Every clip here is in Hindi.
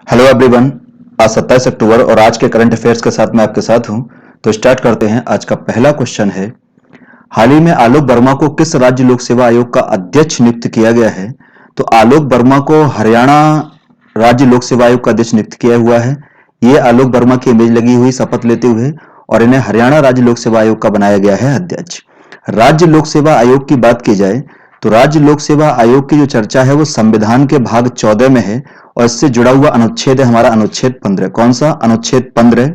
Hello everyone. आज 27 अक्टूबर और आज के करंट अफेयर्स के साथ मैं आपके साथ हूं। तो स्टार्ट करते हैं। आज का पहला क्वेश्चन है, हाल ही में आलोक वर्मा को किस राज्य लोक सेवा आयोग का अध्यक्ष नियुक्त किया गया है? तो आलोक वर्मा को हरियाणा राज्य लोक सेवा आयोग का अध्यक्ष नियुक्त किया हुआ है। ये आलोक वर्मा की इमेज लगी हुई शपथ लेते हुए, और इन्हें हरियाणा राज्य लोक सेवा आयोग का बनाया गया है अध्यक्ष। राज्य लोक सेवा आयोग की बात की जाए तो राज्य लोक सेवा आयोग की जो चर्चा है वो संविधान के भाग 14 में है, और इससे जुड़ा हुआ अनुच्छेद है हमारा अनुच्छेद 15। कौन सा? अनुच्छेद 15।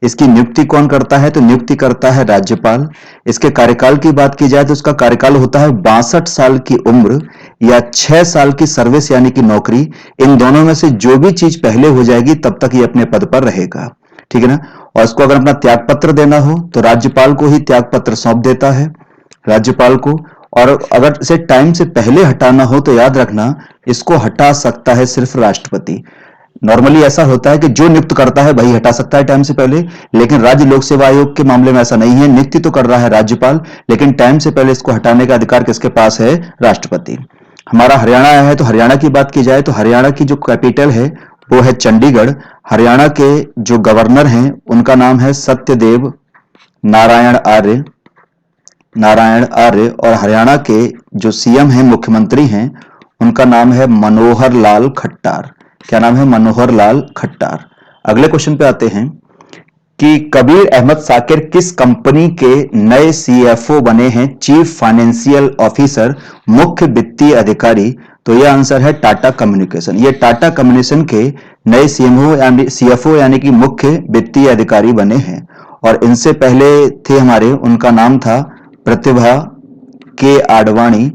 इसकी नियुक्ति कौन करता है? तो नियुक्ति करता है राज्यपाल। इसके कार्यकाल की बात की जाए तो इसका कार्यकाल होता है 62 साल की उम्र या 6 साल की सर्विस यानी कि नौकरी। इन दोनों में से जो भी चीज पहले हो जाएगी तब तक ये अपने पद पर रहेगा। ठीक है ना। और इसको अगर अपना त्याग पत्र देना हो तो राज्यपाल को ही त्याग पत्र सौंप देता है, राज्यपाल को। और अगर इसे टाइम से पहले हटाना हो तो याद रखना, इसको हटा सकता है सिर्फ राष्ट्रपति। नॉर्मली ऐसा होता है कि जो नियुक्त करता है वही हटा सकता है टाइम से पहले, लेकिन राज्य लोक सेवा आयोग के मामले में ऐसा नहीं है। नियुक्ति तो कर रहा है राज्यपाल, लेकिन टाइम से पहले इसको हटाने का अधिकार किसके पास है? राष्ट्रपति। हमारा हरियाणा आया है तो हरियाणा की बात की जाए तो हरियाणा की जो कैपिटल है वो है चंडीगढ़। हरियाणा के जो गवर्नर हैं उनका नाम है सत्यदेव नारायण आर्य, और हरियाणा के जो सीएम हैं, मुख्यमंत्री हैं, उनका नाम है मनोहर लाल खट्टार। क्या नाम है? मनोहर लाल खट्टार। अगले क्वेश्चन पे आते हैं कि कबीर अहमद साकिर किस कंपनी के नए सीएफओ बने हैं? चीफ फाइनेंशियल ऑफिसर, मुख्य वित्तीय अधिकारी। तो यह आंसर है टाटा कम्युनिकेशन। ये टाटा कम्युनिकेशन के नए सीएफओ यानी कि मुख्य वित्तीय अधिकारी बने हैं। और इनसे पहले थे हमारे, उनका नाम था प्रतिभा के आडवाणी।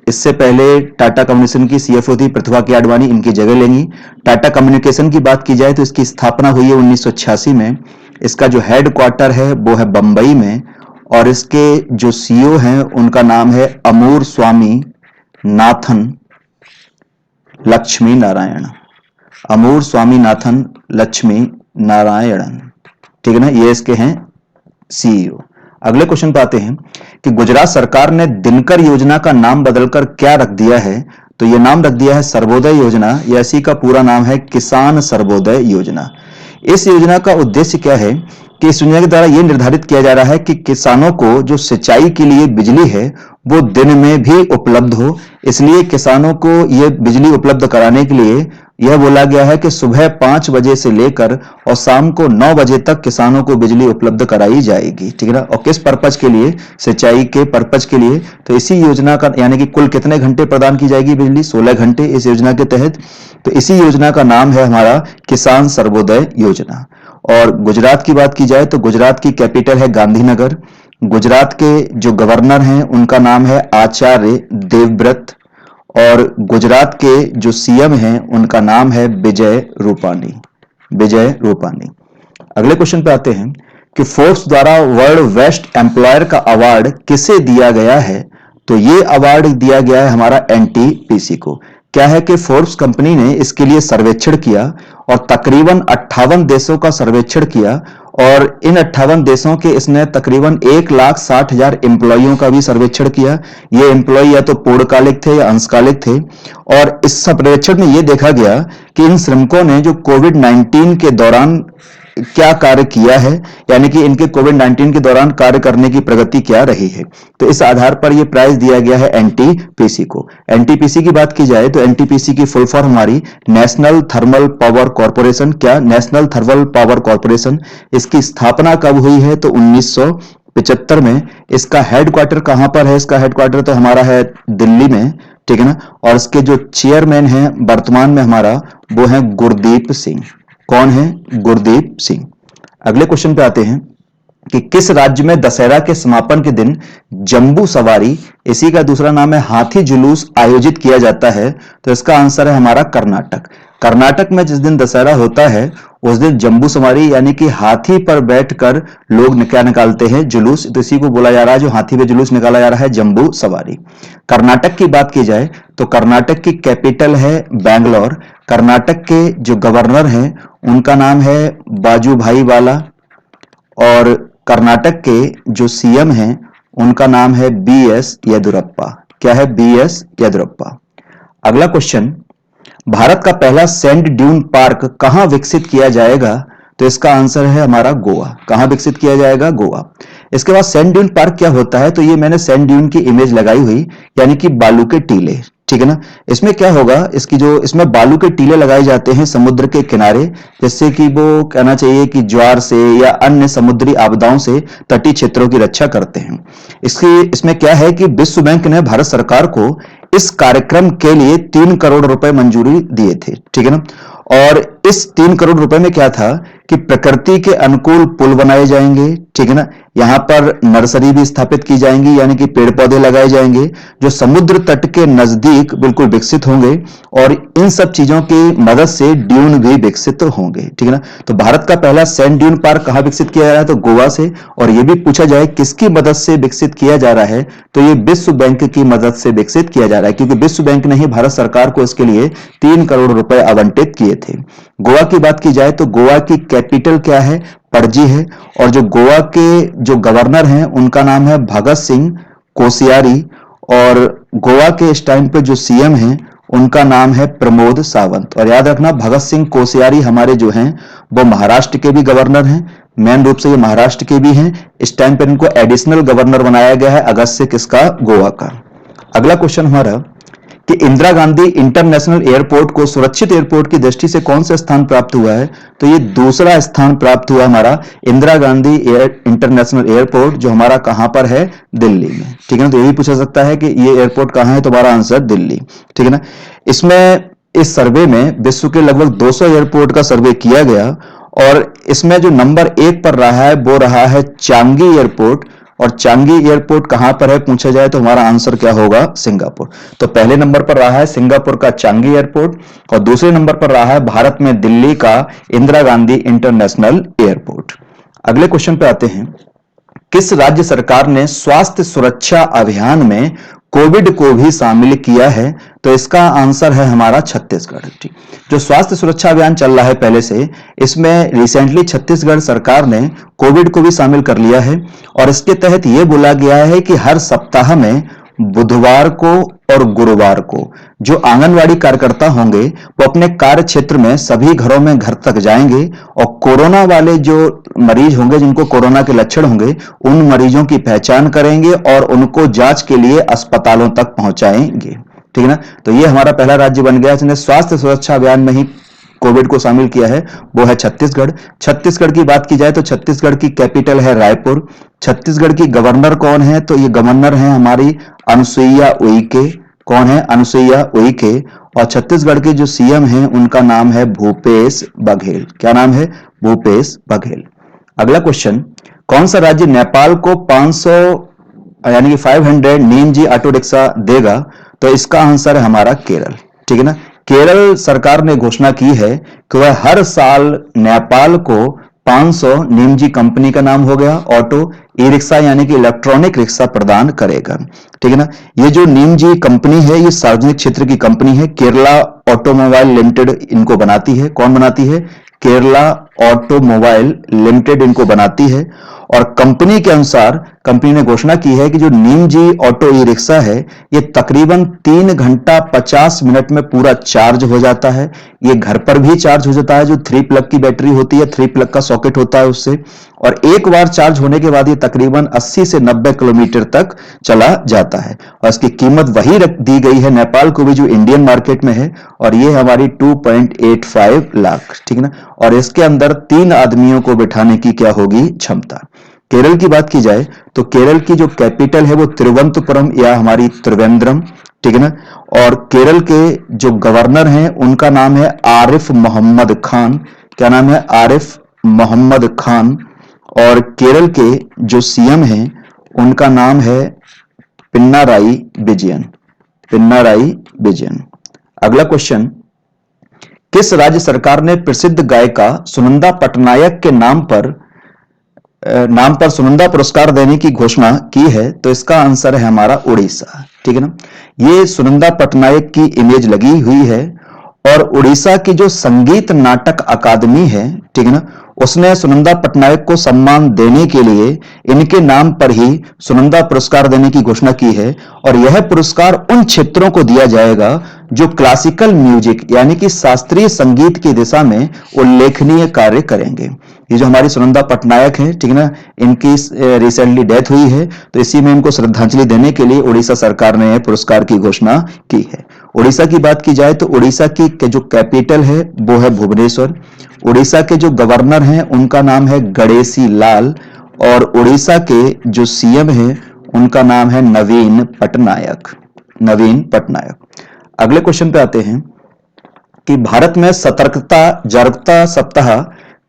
इससे पहले टाटा कम्युनिकेशन की सीएफओ थी प्रतिभा के आडवाणी, इनकी जगह लेंगी। टाटा कम्युनिकेशन की बात की जाए तो इसकी स्थापना हुई है 1986 में। इसका जो हेड क्वार्टर है वो है बंबई में, और इसके जो सीईओ हैं उनका नाम है अमूर स्वामी नाथन लक्ष्मी नारायण। अमूर स्वामीनाथन लक्ष्मी नारायणन। ठीक है ना, ये इसके हैं सीईओ। अगले क्वेश्चन पे आते हैं कि गुजरात सरकार ने दिनकर योजना का नाम बदलकर क्या रख दिया है? तो यह नाम रख दिया है सर्वोदय योजना, या इसी का पूरा नाम है किसान सर्वोदय योजना। इस योजना का उद्देश्य क्या है कि इस योजना के द्वारा यह निर्धारित किया जा रहा है कि किसानों को जो सिंचाई के लिए बिजली है वो दिन में भी उपलब्ध हो। इसलिए किसानों को यह बिजली उपलब्ध कराने के लिए यह बोला गया है कि सुबह 5 बजे से लेकर और शाम को 9 बजे तक किसानों को बिजली उपलब्ध कराई जाएगी। ठीक है ना। और किस पर्पज के लिए? सिंचाई के पर्पज के लिए। तो इसी योजना का यानी कि कुल कितने घंटे प्रदान की जाएगी बिजली? 16 घंटे इस योजना के तहत। तो इसी योजना का नाम है हमारा किसान सर्वोदय योजना। और गुजरात की बात की जाए तो गुजरात की कैपिटल है गांधीनगर। गुजरात के जो गवर्नर हैं उनका नाम है आचार्य देवव्रत, और गुजरात के जो सीएम हैं उनका नाम है विजय रूपानी। विजय रूपानी। अगले क्वेश्चन पे आते हैं कि फोर्ब्स द्वारा वर्ल्ड बेस्ट एम्प्लॉयर का अवार्ड किसे दिया गया है? तो ये अवार्ड दिया गया है हमारा एनटीपीसी को। क्या है कि फोर्ब्स कंपनी ने इसके लिए सर्वेक्षण किया, और तकरीबन 58 देशों का सर्वेक्षण किया, और इन 58 देशों के इसने तकरीबन 1,60,000 एम्प्लॉइयों का भी सर्वेक्षण किया। ये एम्प्लॉय या तो पूर्णकालिक थे या अंशकालिक थे। और इस सर्वेक्षण में यह देखा गया कि इन श्रमिकों ने जो कोविड-19 के दौरान क्या कार्य किया है, यानी कि इनके कोविड-19 के दौरान कार्य करने की प्रगति क्या रही है। तो इस आधार पर यह प्राइज दिया गया है एनटीपीसी को। एनटीपीसी की बात की जाए तो एनटीपीसी की फुल फॉर्म हमारी नेशनल थर्मल पावर कॉर्पोरेशन। क्या? National thermal power corporation. इसकी स्थापना कब हुई है? तो 1975 में। इसका हेडक्वार्टर कहां पर है? इसका हेडक्वार्टर तो हमारा है दिल्ली में। ठीक है ना। और इसके जो चेयरमैन हैं वर्तमान में हमारा, वो है गुरदीप सिंह। कौन है? गुरदीप सिंह। अगले क्वेश्चन पे आते हैं कि किस राज्य में दशहरा के समापन के दिन जंबू सवारी, इसी का दूसरा नाम है हाथी जुलूस, आयोजित किया जाता है? तो इसका आंसर है हमारा कर्नाटक। कर्नाटक में जिस दिन दशहरा होता है उस दिन जंबू सवारी यानी कि हाथी पर बैठकर लोग क्या निकालते हैं? जुलूस। तो इसी को बोला जा रहा है, जो हाथी पे जुलूस निकाला जा रहा है, जंबू सवारी। कर्नाटक की बात की जाए तो कर्नाटक की कैपिटल है बैंगलोर। कर्नाटक के जो गवर्नर हैं उनका नाम है बाजूभाई वाला, और कर्नाटक के जो सीएम हैं उनका नाम है बीएस येदुरप्पा। क्या है? बीएस येदुरप्पा। अगला क्वेश्चन, भारत का पहला सैंड ड्यून पार्क कहां विकसित किया जाएगा? तो इसका आंसर है हमारा गोवा। कहां विकसित किया जाएगा? गोवा। इसके बाद सैंड ड्यून पार्क क्या होता है? तो ये मैंने सैंड ड्यून की इमेज लगाई हुई, यानी कि बालू के टीले, ठीक है ना। इसमें क्या होगा, इसमें बालू के टीले लगाए जाते हैं समुद्र के किनारे, जिससे कि वो कहना चाहिए कि ज्वार से या अन्य समुद्री आपदाओं से तटीय क्षेत्रों की रक्षा करते हैं। इसमें क्या है कि विश्व बैंक ने भारत सरकार को इस कार्यक्रम के लिए 3 करोड़ रुपए मंजूरी दिए थे, ठीक है ना। और इस 3 करोड़ रुपए में क्या था कि प्रकृति के अनुकूल पुल बनाए जाएंगे, ठीक है ना। यहां पर नर्सरी भी स्थापित की जाएंगी, यानी कि पेड़ पौधे लगाए जाएंगे जो समुद्र तट के नजदीक बिल्कुल विकसित होंगे, और इन सब चीजों की मदद से ड्यून भी विकसित होंगे, ठीक है ना। तो भारत का पहला सैंड ड्यून पार्क कहां विकसित किया जा रहा है? तो गोवा से। और यह भी पूछा जाए किसकी मदद से विकसित किया जा रहा है, तो यह विश्व बैंक की मदद से विकसित किया जा रहा है, क्योंकि विश्व बैंक ने ही भारत सरकार को इसके लिए 3 करोड़ रुपए आवंटित किए थे। गोवा की बात की जाए तो गोवा की कैपिटल क्या है? पणजी है। और जो गोवा के जो गवर्नर हैं उनका नाम है भगत सिंह कोश्यारी, और गोवा के इस टाइम पे जो सीएम हैं उनका नाम है प्रमोद सावंत। और याद रखना, भगत सिंह कोश्यारी हमारे जो हैं वो महाराष्ट्र के भी गवर्नर हैं, मेन रूप से ये महाराष्ट्र के भी हैं। इस टाइम पर इनको एडिशनल गवर्नर बनाया गया है अगस्त से, किसका? गोवा का। अगला क्वेश्चन हमारा कि इंदिरा गांधी इंटरनेशनल एयरपोर्ट को सुरक्षित एयरपोर्ट की दृष्टि से कौन सा स्थान प्राप्त हुआ है? तो ये दूसरा स्थान प्राप्त हुआ हमारा इंदिरा गांधी इंटरनेशनल एयरपोर्ट, जो हमारा कहां पर है? दिल्ली में, ठीक है ना। तो ये भी पूछा सकता है कि ये एयरपोर्ट कहां है, तो हमारा आंसर दिल्ली, ठीक है ना। इसमें इस सर्वे में विश्व के लगभग 200 एयरपोर्ट का सर्वे किया गया, और इसमें जो नंबर 1 पर रहा है वो रहा है चांगी एयरपोर्ट। और चांगी एयरपोर्ट कहां पर है पूछा जाए तो हमारा आंसर क्या होगा? सिंगापुर। तो पहले नंबर पर रहा है सिंगापुर का चांगी एयरपोर्ट, और दूसरे नंबर पर रहा है भारत में दिल्ली का इंदिरा गांधी इंटरनेशनल एयरपोर्ट। अगले क्वेश्चन पे आते हैं, किस राज्य सरकार ने स्वास्थ्य सुरक्षा अभियान में कोविड को भी शामिल किया है? तो इसका आंसर है हमारा छत्तीसगढ़। ठीक, जो स्वास्थ्य सुरक्षा अभियान चल रहा है पहले से, इसमें रिसेंटली छत्तीसगढ़ सरकार ने कोविड को भी शामिल कर लिया है, और इसके तहत यह बोला गया है कि हर सप्ताह में बुधवार को और गुरुवार को जो आंगनवाड़ी कार्यकर्ता होंगे वो अपने कार्य क्षेत्र में सभी घरों में घर तक जाएंगे, और कोरोना वाले जो मरीज होंगे, जिनको कोरोना के लक्षण होंगे, उन मरीजों की पहचान करेंगे और उनको जांच के लिए अस्पतालों तक पहुंचाएंगे, ठीक है ना। तो ये हमारा पहला राज्य बन गया जिसने स्वास्थ्य सुरक्षा अभियान में ही कोविड को शामिल किया है, वो है छत्तीसगढ़। छत्तीसगढ़ की बात की जाए तो छत्तीसगढ़ की कैपिटल है रायपुर। छत्तीसगढ़ की गवर्नर कौन है? तो ये गवर्नर है हमारी अनुसुईया उइके। कौन है? अनुसुईया उइके। और छत्तीसगढ़ के जो सीएम हैं उनका नाम है भूपेश बघेल। क्या नाम है? भूपेश बघेल। अगला क्वेश्चन, कौन सा राज्य नेपाल को 500 यानी कि 500 नीम जी ऑटो रिक्शा देगा? तो इसका आंसर है हमारा केरल, ठीक है ना। केरल सरकार ने घोषणा की है कि वह हर साल नेपाल को 500 नीम जी कंपनी का नाम हो गया ऑटो ई रिक्शा यानी कि इलेक्ट्रॉनिक रिक्शा प्रदान करेगा, ठीक है ना। ये जो नीम जी कंपनी है ये सार्वजनिक क्षेत्र की कंपनी है, केरला ऑटोमोबाइल लिमिटेड इनको बनाती है। कौन बनाती है? केरला ऑटोमोबाइल लिमिटेड इनको बनाती है। और कंपनी के अनुसार कंपनी ने घोषणा की है कि जो नीम जी ऑटो ई रिक्शा है ये तकरीबन 3 घंटा 50 मिनट में पूरा चार्ज हो जाता है। ये घर पर भी चार्ज हो जाता है, जो 3 प्लग की बैटरी होती है, 3 प्लग का सॉकेट होता है उससे, और एक बार चार्ज होने के बाद ये तकरीबन 80 से 90 किलोमीटर तक चला जाता है। और इसकी कीमत वही दी गई है नेपाल को भी जो इंडियन मार्केट में है, और ये हमारी 2.85 लाख, ठीक है ना। और इसके अंदर 3 आदमियों को बिठाने की क्या होगी? क्षमता। केरल की बात की जाए तो केरल की जो कैपिटल है वो तिरुवनंतपुरम या हमारी त्रिवेंद्रम, ठीक है ना। और केरल के जो गवर्नर हैं उनका नाम है आरिफ मोहम्मद खान। क्या नाम है? आरिफ मोहम्मद खान। और केरल के जो सीएम हैं उनका नाम है पिनाराई विजयन। पिनाराई विजयन। अगला क्वेश्चन, किस राज्य सरकार ने प्रसिद्ध गायिका सुनंदा पटनायक के नाम पर सुनंदा पुरस्कार देने की घोषणा की है? तो इसका आंसर है हमारा उड़ीसा, ठीक है ना। ये सुनंदा पटनायक की इमेज लगी हुई है, और उड़ीसा की जो संगीत नाटक अकादमी है, ठीक है ना, उसने सुनंदा पटनायक को सम्मान देने के लिए इनके नाम पर ही सुनंदा पुरस्कार देने की घोषणा की है। और यह पुरस्कार उन क्षेत्रों को दिया जाएगा जो क्लासिकल म्यूजिक यानी कि शास्त्रीय संगीत की दिशा में उल्लेखनीय कार्य करेंगे। ये जो हमारी सुनंदा पटनायक है, ठीक है ना, इनकी रिसेंटली डेथ हुई है, तो इसी में इनको श्रद्धांजलि देने के लिए उड़ीसा सरकार ने पुरस्कार की घोषणा की है। उड़ीसा की बात की जाए तो उड़ीसा की जो कैपिटल है वो है भुवनेश्वर। उड़ीसा के जो गवर्नर हैं उनका नाम है गणेशी लाल, और उड़ीसा के जो सीएम हैं उनका नाम है नवीन पटनायक। नवीन पटनायक। अगले क्वेश्चन पे आते हैं कि भारत में सतर्कता जागरूकता सप्ताह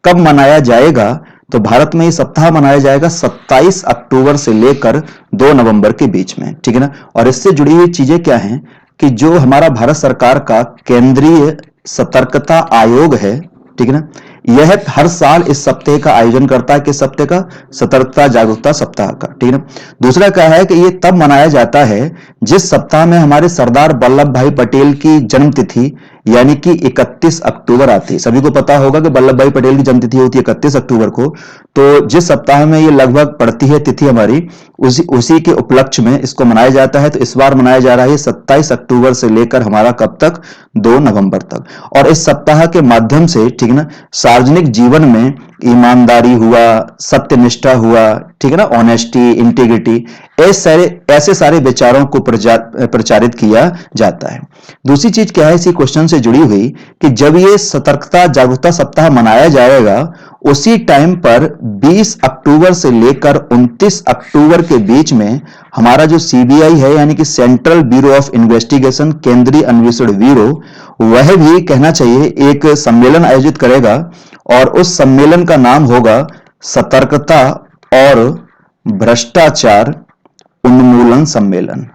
कब मनाया जाएगा। तो भारत में ये सप्ताह मनाया जाएगा 27 अक्टूबर से लेकर 2 नवंबर के बीच में, ठीक है ना। और इससे जुड़ी हुई चीजें क्या हैं कि जो हमारा भारत सरकार का केंद्रीय सतर्कता आयोग है, ठीक है ना, यह हर साल इस सप्ताह का आयोजन करता है। किस सप्ताह का? सतर्कता जागरूकता सप्ताह का, ठीक है ना। दूसरा क्या है कि ये तब मनाया जाता है जिस सप्ताह में हमारे सरदार वल्लभ भाई पटेल की जन्म तिथि यानी कि 31 अक्टूबर आती है। सभी को पता होगा कि वल्लभ भाई पटेल की जन्म तिथि होती है 31 अक्टूबर को। तो जिस सप्ताह में ये लगभग पड़ती है तिथि हमारी, उसी के उपलक्ष्य में इसको मनाया जाता है। तो इस बार मनाया जा रहा है 27 अक्टूबर से लेकर हमारा कब तक? 2 नवंबर तक। और इस सप्ताह के माध्यम से, ठीक है ना, सार्वजनिक जीवन में ईमानदारी हुआ, सत्यनिष्ठा हुआ, ठीक है ना, ऑनेस्टी, इंटीग्रिटी, ऐसे सारे विचारों को प्रचारित किया जाता है। दूसरी चीज क्या है इसी क्वेश्चन से जुड़ी हुई कि जब ये सतर्कता जागरूकता सप्ताह मनाया जाएगा उसी टाइम पर 20 अक्टूबर से लेकर 29 अक्टूबर के बीच में हमारा जो सीबीआई है यानी कि सेंट्रल ब्यूरो ऑफ इन्वेस्टिगेशन, केंद्रीय अन्वेषण ब्यूरो, वह भी कहना चाहिए एक सम्मेलन आयोजित करेगा। और उस सम्मेलन का नाम होगा सतर्कता और भ्रष्टाचार उन्मूलन सम्मेलन,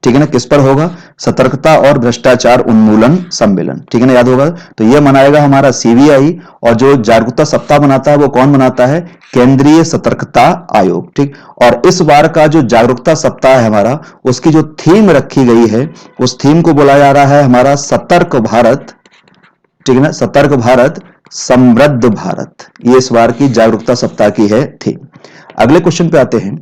ठीक है ना। किस पर होगा? सतर्कता और भ्रष्टाचार उन्मूलन सम्मेलन, ठीक है ना, याद होगा। तो यह मनाएगा हमारा सीबीआई, और जो जागरूकता सप्ताह मनाता है वो कौन मनाता है? केंद्रीय सतर्कता आयोग, ठीक। और इस बार का जो जागरूकता सप्ताह है हमारा, उसकी जो थीम रखी गई है उस थीम को बोला जा रहा है हमारा सतर्क भारत, ठीक है ना, सतर्क भारत समृद्ध भारत। ये इस बार की जागरूकता सप्ताह की है थीम। अगले क्वेश्चन पे आते हैं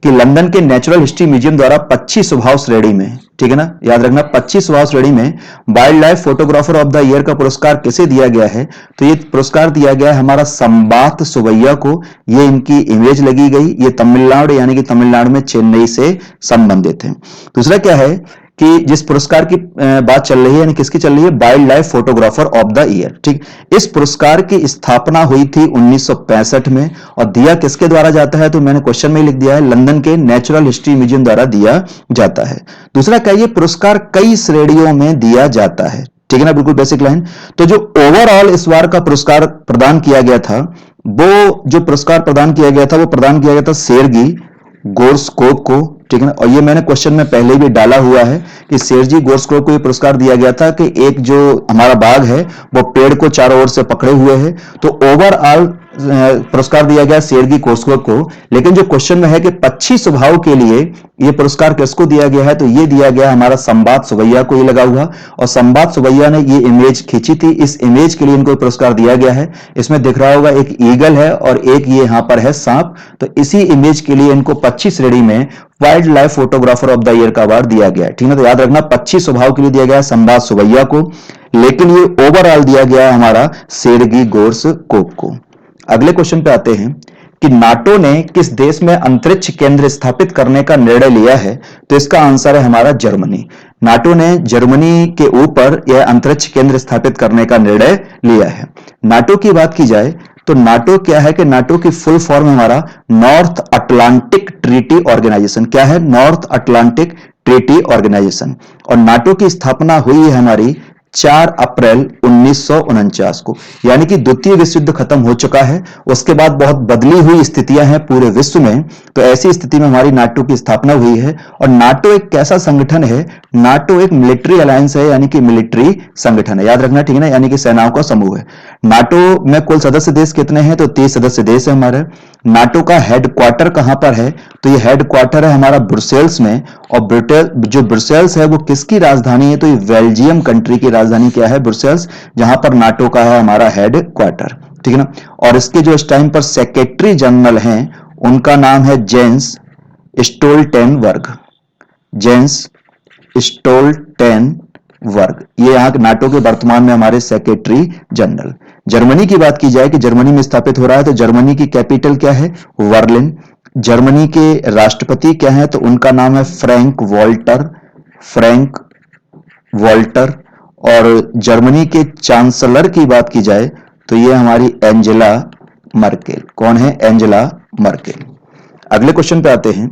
कि लंदन के नेचुरल हिस्ट्री म्यूजियम द्वारा 25 स्वभाव श्रेणी में, ठीक है ना, याद रखना 25 स्वभाव श्रेणी में wild life photographer of the year का पुरस्कार किसे दिया गया है? तो ये पुरस्कार दिया गया है हमारा संबात सुवैया को। ये इनकी इमेज लगी गई, ये तमिलनाडु यानी कि तमिलनाडु में चेन्नई से संबंधित है। दूसरा क्या है कि जिस पुरस्कार की बात चल रही है यानी किसकी चल रही है? Wild life photographer of the year, ठीक। इस पुरस्कार की स्थापना हुई थी 1965 में, और दिया किसके द्वारा जाता है? तो मैंने क्वेश्चन में लिख दिया है, लंदन के नेचुरल हिस्ट्री म्यूजियम द्वारा दिया जाता है। दूसरा क्या, ये पुरस्कार कई श्रेणियों में दिया जाता है, ठीक है ना, बिल्कुल बेसिक लाइन। तो जो ओवरऑल इस बार का पुरस्कार प्रदान किया गया था, वो जो पुरस्कार प्रदान किया गया था वो प्रदान किया गया था सेर्गी गोर्स्कोव को, ठीक है ना। और ये मैंने क्वेश्चन में पहले भी डाला हुआ है कि सेर्जी गोर्स्कोव को ये पुरस्कार दिया गया था कि एक जो हमारा बाघ है वो पेड़ को चारों ओर से पकड़े हुए है। तो ओवरऑल पुरस्कार दिया गया सेर्गी गोर्स्कोव को। लेकिन जो क्वेश्चन में है कि 25 स्वभाव के लिए ये पुरस्कार किसको दिया गया है, तो ये दिया गया हमारा संबात सुवैया को, ये लगा हुआ। और संबात सुवैया ने ये इमेज खींची थी, इस इमेज के लिए इनको पुरस्कार दिया गया है। इसमें दिख रहा होगा एक ईगल है और एक ये यहां पर है सांप। तो इसी इमेज के लिए इनको 25 श्रेणी में wild life photographer of the year का अवार्ड दिया गया है, ठीक है। तो याद रखना 25 स्वभाव के लिए दिया गया संबात सुवैया को, लेकिन ये ओवरऑल दिया गया हमारा सेर्गी गोर्स्कोव को। अगले क्वेश्चन पे आते हैं कि नाटो ने किस देश में अंतरिक्ष केंद्र स्थापित करने का निर्णय लिया है? तो इसका आंसर है हमारा जर्मनी। नाटो ने जर्मनी के ऊपर यह अंतरिक्ष केंद्र स्थापित करने का निर्णय लिया है। नाटो की बात की जाए तो नाटो क्या है कि नाटो की फुल फॉर्म हमारा नॉर्थ अटलांटिक ट्रीटी ऑर्गेनाइजेशन। क्या है? North Atlantic Treaty Organisation. और नाटो की स्थापना हुई है हमारी 4 अप्रैल 1949 को, यानी कि द्वितीय विश्व युद्ध खत्म हो चुका है। उसके बाद बहुत बदली हुई स्थितियां हैं पूरे विश्व में, तो ऐसी स्थिति में हमारी नाटो की स्थापना हुई है। और नाटो एक कैसा संगठन है? नाटो एक मिलिट्री अलायंस है, यानी कि मिलिट्री संगठन है, याद रखना, ठीक है ना, यानी कि सेनाओं का समूह है। नाटो में कुल सदस्य देश कितने हैं? तो 30 सदस्य देश है हमारे। नाटो का हेडक्वार्टर कहां पर है? तो ये हेडक्वार्टर है हमारा ब्रुसेल्स में। और जो ब्रुसेल्स है वो किसकी राजधानी है? तो ये बेल्जियम कंट्री की राजधानी क्या है? ब्रुसेल्स, जहां पर नाटो का है हमारा हेडक्वार्टर, ठीक है ना। और इसके जो इस टाइम पर सेक्रेटरी जनरल हैं उनका नाम है जेंस स्टोल्टेनबर्ग। जेंस स्टोल्टेनबर्ग, ये यहाँ के नाटो के वर्तमान में हमारे सेक्रेटरी जनरल। जर्मनी की बात की जाए कि जर्मनी में स्थापित हो रहा है तो जर्मनी की कैपिटल क्या है, वर्लिन। जर्मनी के राष्ट्रपति क्या है तो उनका नाम है फ्रैंक वॉल्टर, फ्रैंक वॉल्टर। और जर्मनी के चांसलर की बात की जाए तो ये हमारी एंजेला मर्केल। कौन है, एंजेला मर्केल। अगले क्वेश्चन पे आते हैं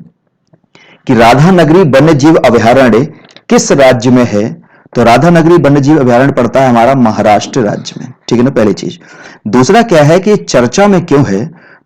कि राधानगरी वन्यजीव अभयारण्य किस राज्य में है, तो राधानगरी वन्यजीव अभयारण्य पड़ता है हमारा महाराष्ट्र राज्य में, ठीक है ना, पहली चीज। दूसरा क्या है कि चर्चा में क्यों है,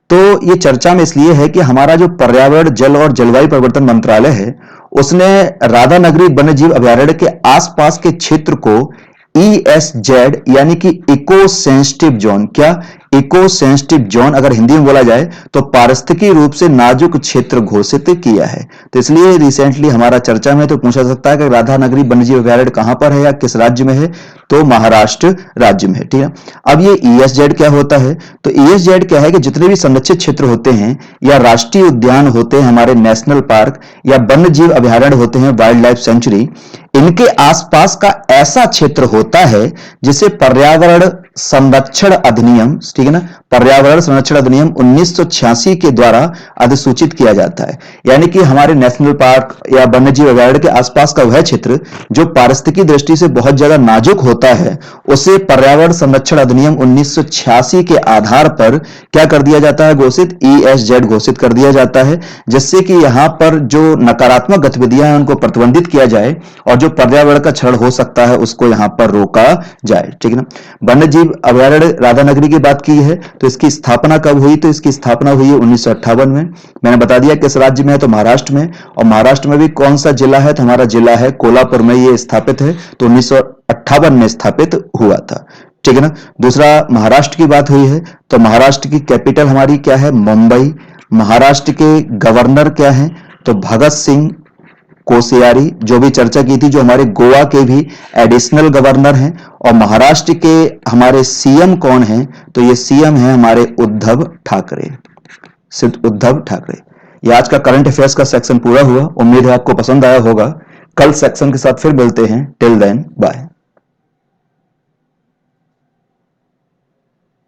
तो ये चर्चा में इसलिए है कि हमारा जो पर्यावरण, जल और जलवायु परिवर्तन मंत्रालय है उसने राधानगरी वन्यजीव अभयारण्य के आसपास के क्षेत्र को ESZ यानी कि इको सेंसिटिव जोन, क्या इको सेंसिटिव जोन अगर हिंदी में बोला जाए तो पारिस्थितिकी रूप से नाजुक क्षेत्र घोषित किया है। तो इसलिए रिसेंटली हमारा चर्चा में तो पूछा सकता है कि राधानगरी वन्यजीव अभयारण्य कहां पर है या किस राज्य में है, तो महाराष्ट्र राज्य में है, ठीक है। अब ये ESZ क्या होता है, तो ESZ क्या है कि जितने भी संरक्षित क्षेत्र होते हैं या राष्ट्रीय उद्यान होते हैं, हमारे नेशनल पार्क या वन्यजीव अभयारण्य होते हैं, वाइल्ड लाइफ सेंचुरी, इनके आसपास का ऐसा क्षेत्र होता है जिसे पर्यावरण संरक्षण अधिनियम, ठीक है ना, पर्यावरण संरक्षण अधिनियम 1986 के द्वारा अधिसूचित किया जाता है। यानी कि हमारे नेशनल पार्क या वन्यजीव अभयारण्य के आसपास का वह क्षेत्र जो पारिस्थितिकी दृष्टि से बहुत ज्यादा नाजुक होता है उसे पर्यावरण संरक्षण अधिनियम 1986 के आधार पर क्या कर दिया जाता है, घोषित ESZ घोषित कर दिया जाता है, जिससे कि यहां पर जो नकारात्मक गतिविधियां हैं उनको प्रतिबंधित किया जाए और जो पर्यावरण का क्षरण हो सकता है उसको यहां पर रोका जाए, ठीक है ना। वन्यजीव अभयारण्य राधानगरी की बात की है तो इसकी स्थापना कब हुई, तो इसकी स्थापना हुई है 1958 में। मैंने बता दिया किस राज्य में है, तो महाराष्ट्र में। और महाराष्ट्र में भी कौन सा जिला है, तो हमारा जिला है कोल्हापुर में ये स्थापित है, तो 1958 में स्थापित हुआ था, ठीक है ना। दूसरा महाराष्ट्र की बात हुई है तो महाराष्ट्र की कैपिटल हमारी क्या है, मुंबई। महाराष्ट्र के गवर्नर क्या है, तो भगत सिंह कोश्यारी, जो भी चर्चा की थी, जो हमारे गोवा के भी एडिशनल गवर्नर हैं। और महाराष्ट्र के हमारे सीएम कौन हैं, तो ये सीएम हैं हमारे उद्धव ठाकरे, उद्धव ठाकरे। ये आज का करंट अफेयर्स का सेक्शन पूरा हुआ। उम्मीद है आपको पसंद आया होगा। कल सेक्शन के साथ फिर मिलते हैं। Till then bye.